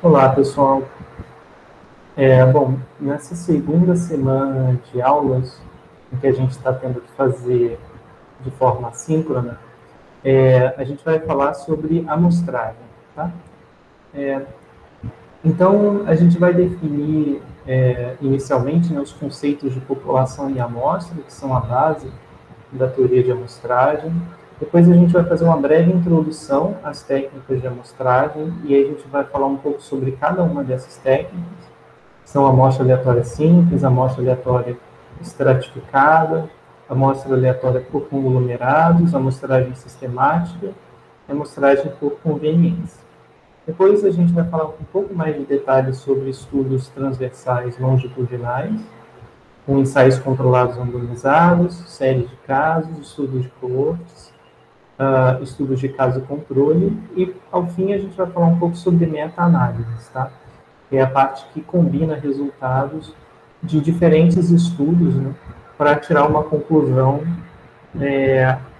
Olá, pessoal. Bom, nessa segunda semana de aulas, em que a gente está tendo que fazer de forma assíncrona, a gente vai falar sobre amostragem, tá? Então, a gente vai definir inicialmente, né, os conceitos de população e amostra, que são a base da teoria de amostragem. Depois a gente vai fazer uma breve introdução às técnicas de amostragem, e aí a gente vai falar um pouco sobre cada uma dessas técnicas. São amostra aleatória simples, amostra aleatória estratificada, amostra aleatória por conglomerados, amostragem sistemática e amostragem por conveniência. Depois a gente vai falar um pouco mais de detalhes sobre estudos transversais longitudinais, com ensaios controlados randomizados, séries de casos, estudos de coortes, estudos de caso controle, e ao fim a gente vai falar um pouco sobre meta-análises, tá? Que é a parte que combina resultados de diferentes estudos, né, para tirar uma conclusão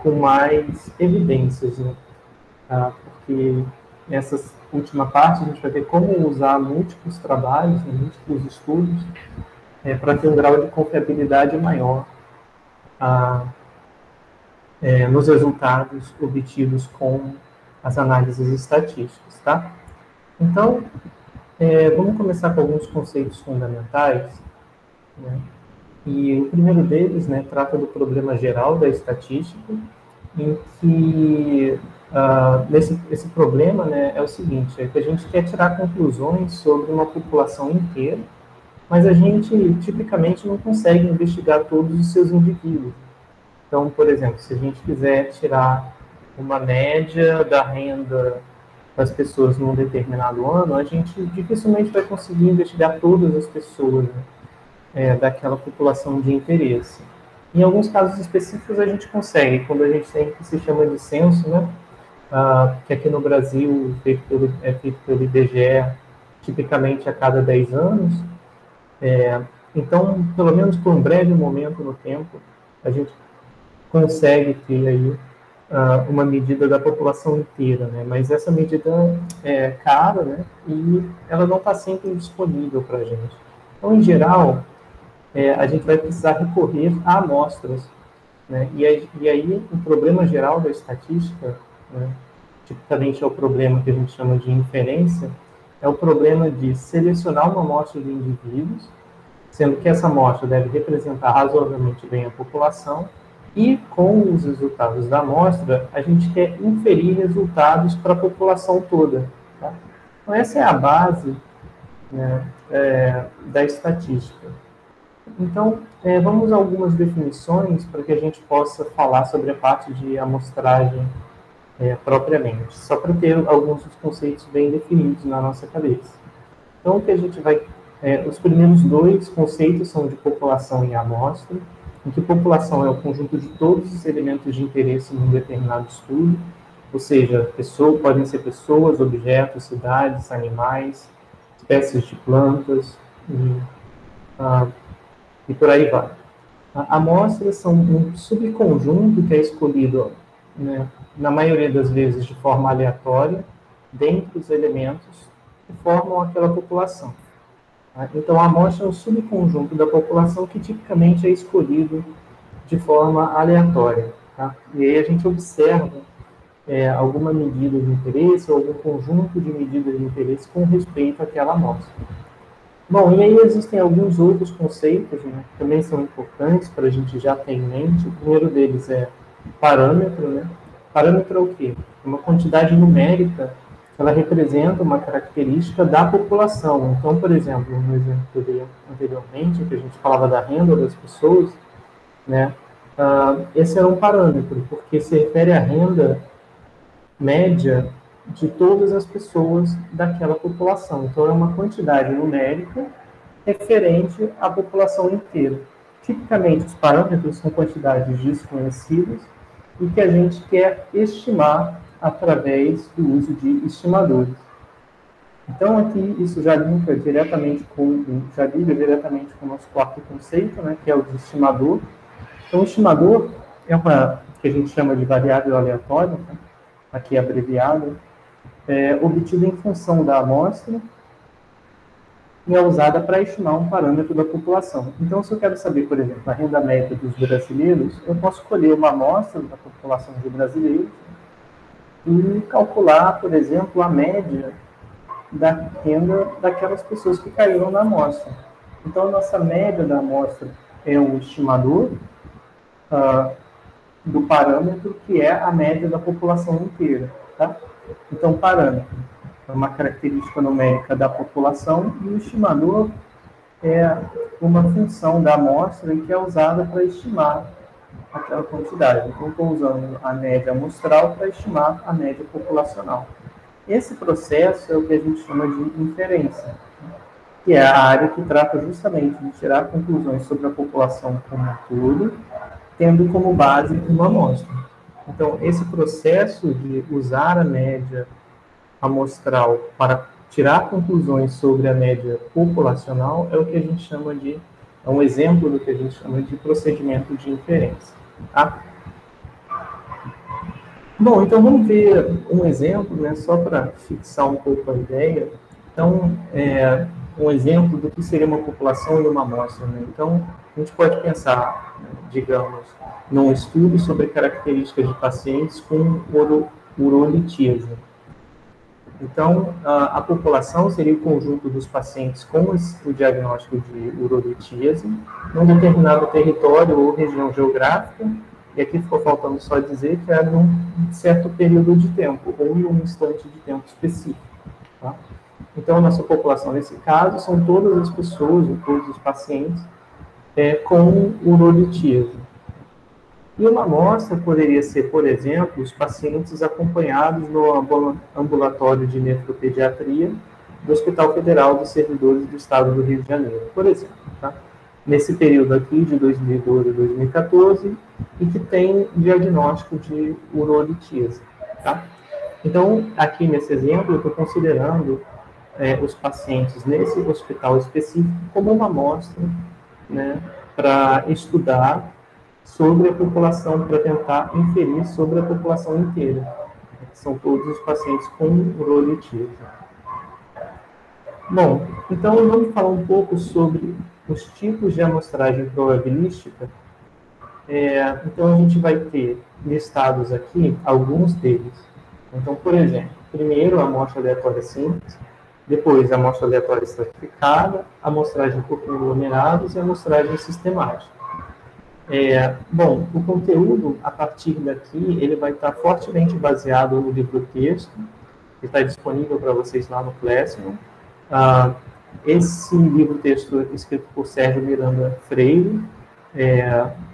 com mais evidências, né? Porque nessa última parte a gente vai ver como usar múltiplos trabalhos, né, múltiplos estudos, para ter um grau de confiabilidade maior nos resultados obtidos com as análises estatísticas, tá? Então, vamos começar com alguns conceitos fundamentais, né? E o primeiro deles, né, trata do problema geral da estatística, em que esse problema, né, é o seguinte, é que a gente quer tirar conclusões sobre uma população inteira, mas a gente tipicamente não consegue investigar todos os seus indivíduos. Então, por exemplo, se a gente quiser tirar uma média da renda das pessoas num determinado ano, a gente dificilmente vai conseguir investigar todas as pessoas, né, daquela população de interesse. Em alguns casos específicos a gente consegue, quando a gente tem o que se chama de censo, né, que aqui no Brasil é feito pelo IBGE tipicamente a cada 10 anos. Então, pelo menos por um breve momento no tempo, a gente consegue ter aí uma medida da população inteira, né? Mas essa medida é cara, né? E ela não está sempre disponível para a gente. Então, em geral, a gente vai precisar recorrer a amostras, né? E aí o problema geral da estatística, né, tipicamente é o problema que a gente chama de inferência, é o problema de selecionar uma amostra de indivíduos, sendo que essa amostra deve representar razoavelmente bem a população, e com os resultados da amostra, a gente quer inferir resultados para a população toda. Tá? Então, essa é a base, né, da estatística. Então, vamos a algumas definições para que a gente possa falar sobre a parte de amostragem propriamente, só para ter alguns dos conceitos bem definidos na nossa cabeça. Então, o que a gente vai... os primeiros dois conceitos são de população e amostra, em que população é o conjunto de todos os elementos de interesse num determinado estudo, ou seja, podem ser pessoas, objetos, cidades, animais, espécies de plantas, e por aí vai. Amostras são um subconjunto que é escolhido, né, na maioria das vezes de forma aleatória, dentre os elementos que formam aquela população. Então, a amostra é um subconjunto da população que tipicamente é escolhido de forma aleatória. Tá? E aí a gente observa alguma medida de interesse ou algum conjunto de medidas de interesse com respeito àquela amostra. Bom, e aí existem alguns outros conceitos, né, que também são importantes para a gente já ter em mente. O primeiro deles é parâmetro, né? Parâmetro é o quê? Uma quantidade numérica, ela representa uma característica da população. Então, por exemplo, no exemplo que eu dei anteriormente, que a gente falava da renda das pessoas, né? Esse era um parâmetro, porque se refere à renda média de todas as pessoas daquela população. Então, é uma quantidade numérica referente à população inteira. Tipicamente, os parâmetros são quantidades desconhecidas e que a gente quer estimar através do uso de estimadores. Então, aqui, isso já liga diretamente com o nosso quarto conceito, né, que é o de estimador. Então, o estimador é uma que a gente chama de variável aleatória, tá? Aqui abreviada, obtida em função da amostra e é usada para estimar um parâmetro da população. Então, se eu quero saber, por exemplo, a renda média dos brasileiros, eu posso escolher uma amostra da população de brasileiros e calcular, por exemplo, a média da renda daquelas pessoas que caíram na amostra. Então, a nossa média da amostra é um estimador do parâmetro, que é a média da população inteira. Tá? Então, parâmetro é uma característica numérica da população e o estimador é uma função da amostra que é usada para estimar aquela quantidade. Então, estou usando a média amostral para estimar a média populacional. Esse processo é o que a gente chama de inferência, que é a área que trata justamente de tirar conclusões sobre a população como um todo, tendo como base uma amostra. Então, esse processo de usar a média amostral para tirar conclusões sobre a média populacional é o que a gente chama de, é um exemplo do que a gente chama de procedimento de inferência. Tá? Bom, então vamos ver um exemplo, né, só para fixar um pouco a ideia. Então, um exemplo do que seria uma população e uma amostra. Né? Então, a gente pode pensar, digamos, num estudo sobre características de pacientes com urolitíase. Então, a população seria o conjunto dos pacientes com o diagnóstico de urolitíase, num determinado território ou região geográfica, e aqui ficou faltando só dizer que é num certo período de tempo, ou em um instante de tempo específico. Tá? Então, a nossa população, nesse caso, são todas as pessoas, ou todos os pacientes, com urolitíase. E uma amostra poderia ser, por exemplo, os pacientes acompanhados no ambulatório de nefropediatria do Hospital Federal dos Servidores do Estado do Rio de Janeiro, por exemplo. Tá? Nesse período aqui, de 2012 a 2014, e que tem diagnóstico de urolitíase. Tá? Então, aqui nesse exemplo, eu estou considerando os pacientes nesse hospital específico como uma amostra, né, para estudar sobre a população, para tentar inferir sobre a população inteira. São todos os pacientes com urolitíase. Bom, então vamos falar um pouco sobre os tipos de amostragem probabilística. Então a gente vai ter listados aqui alguns deles. Então, por exemplo, primeiro a amostra aleatória simples, depois a amostra aleatória estratificada, a amostragem por conglomerados e a amostragem sistemática. Bom, o conteúdo, a partir daqui, ele vai estar fortemente baseado no livro-texto, que está disponível para vocês lá no Classroom. Esse livro-texto é escrito por Sérgio Miranda Freire,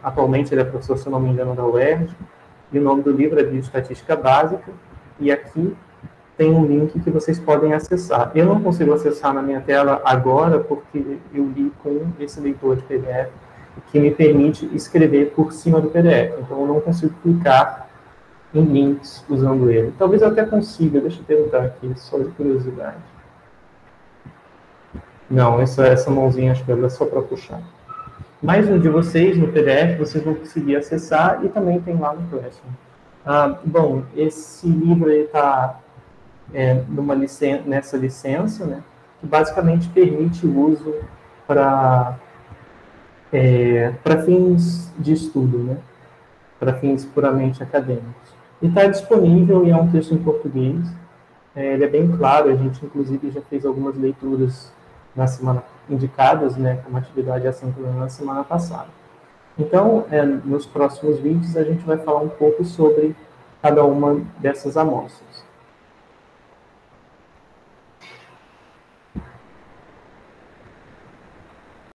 atualmente ele é professor, se não me engano, da UERJ, e o nome do livro é Bioestatística Básica, e aqui tem um link que vocês podem acessar. Eu não consigo acessar na minha tela agora, porque eu li com esse leitor de PDF, que me permite escrever por cima do PDF. Então, eu não consigo clicar em links usando ele. Talvez eu até consiga, deixa eu tentar aqui, só de curiosidade. Não, essa mãozinha acho que é só para puxar. Mas no de vocês, no PDF, vocês vão conseguir acessar e também tem lá no Classroom. Bom, esse livro está nessa licença, né, que basicamente permite o uso para fins de estudo, né? Para fins puramente acadêmicos. E está disponível e é um texto em português. Ele é bem claro, a gente inclusive já fez algumas leituras na semana indicadas, né, como atividade assíncrona na semana passada. Então, nos próximos vídeos a gente vai falar um pouco sobre cada uma dessas amostras.